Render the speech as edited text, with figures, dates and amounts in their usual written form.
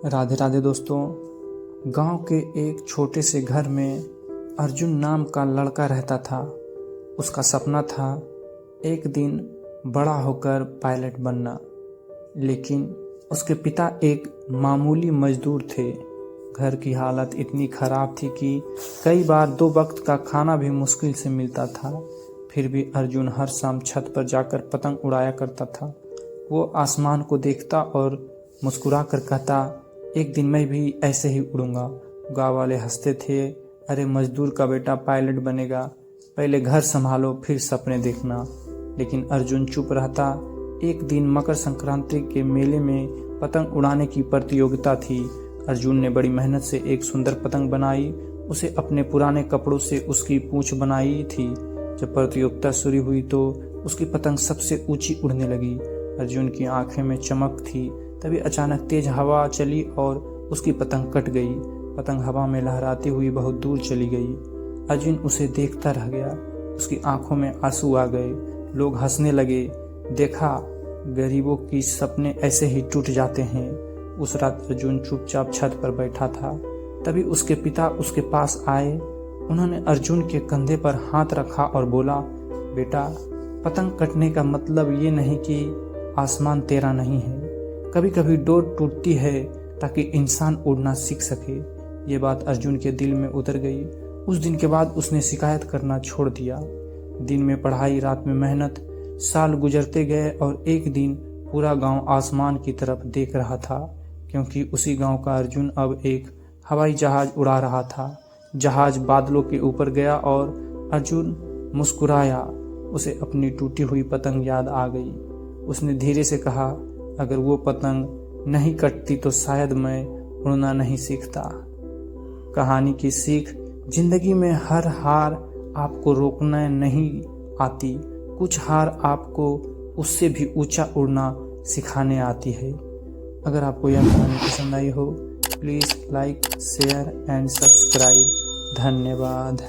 राधे राधे दोस्तों। गांव के एक छोटे से घर में अर्जुन नाम का लड़का रहता था। उसका सपना था एक दिन बड़ा होकर पायलट बनना, लेकिन उसके पिता एक मामूली मजदूर थे। घर की हालत इतनी खराब थी कि कई बार 2 वक्त का खाना भी मुश्किल से मिलता था। फिर भी अर्जुन हर शाम छत पर जाकर पतंग उड़ाया करता था। वो आसमान को देखता और मुस्कुरा कर कहता, एक दिन मैं भी ऐसे ही उड़ूंगा। गाँव वाले हंसते थे, अरे मजदूर का बेटा पायलट बनेगा, पहले घर संभालो फिर सपने देखना। लेकिन अर्जुन चुप रहता। एक दिन मकर संक्रांति के मेले में पतंग उड़ाने की प्रतियोगिता थी। अर्जुन ने बड़ी मेहनत से एक सुंदर पतंग बनाई। उसे अपने पुराने कपड़ों से उसकी पूंछ बनाई थी। जब प्रतियोगिता शुरू हुई तो उसकी पतंग सबसे ऊंची उड़ने लगी। अर्जुन की आंखें में चमक थी। तभी अचानक तेज हवा चली और उसकी पतंग कट गई। पतंग हवा में लहराती हुई बहुत दूर चली गई। अर्जुन उसे देखता रह गया। उसकी आंखों में आंसू आ गए। लोग हंसने लगे। देखा, गरीबों की सपने ऐसे ही टूट जाते हैं। उस रात अर्जुन चुपचाप छत पर बैठा था। तभी उसके पिता उसके पास आए। उन्होंने अर्जुन के कंधे पर हाथ रखा और बोला, बेटा, पतंग कटने का मतलब ये नहीं कि आसमान तेरा नहीं है। कभी कभी डोर टूटती है ताकि इंसान उड़ना सीख सके। ये बात अर्जुन के दिल में उतर गई। उस दिन के बाद उसने शिकायत करना छोड़ दिया। दिन में पढ़ाई, रात में मेहनत। साल गुजरते गए और एक दिन पूरा गांव आसमान की तरफ देख रहा था, क्योंकि उसी गांव का अर्जुन अब एक हवाई जहाज उड़ा रहा था। जहाज बादलों के ऊपर गया और अर्जुन मुस्कुराया। उसे अपनी टूटी हुई पतंग याद आ गई। उसने धीरे से कहा, अगर वो पतंग नहीं कटती तो शायद मैं उड़ना नहीं सीखता। कहानी की सीख, जिंदगी में हर हार आपको रोकना नहीं आती, कुछ हार आपको उससे भी ऊंचा उड़ना सिखाने आती है। अगर आपको यह कहानी पसंद आई हो, please like, share and subscribe. धन्यवाद।